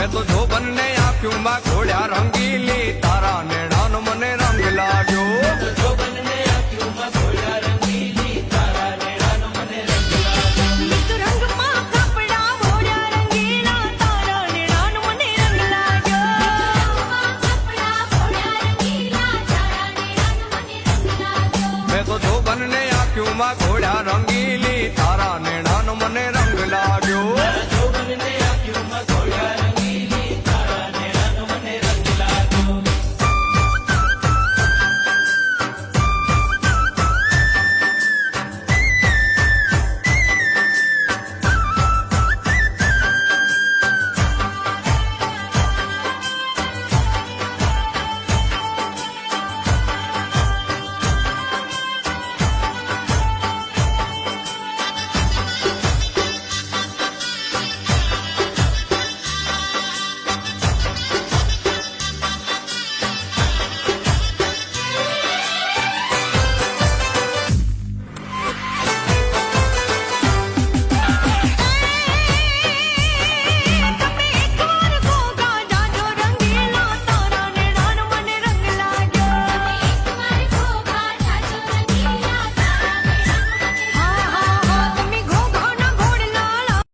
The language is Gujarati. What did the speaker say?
મેં તો જો બંને આંખ્યુંમાં ઘોડ્યા રંગીલી તારા નેણાનો મને રંગ લાગ્યો મેં તો જો બંને આંખ્યુંમાં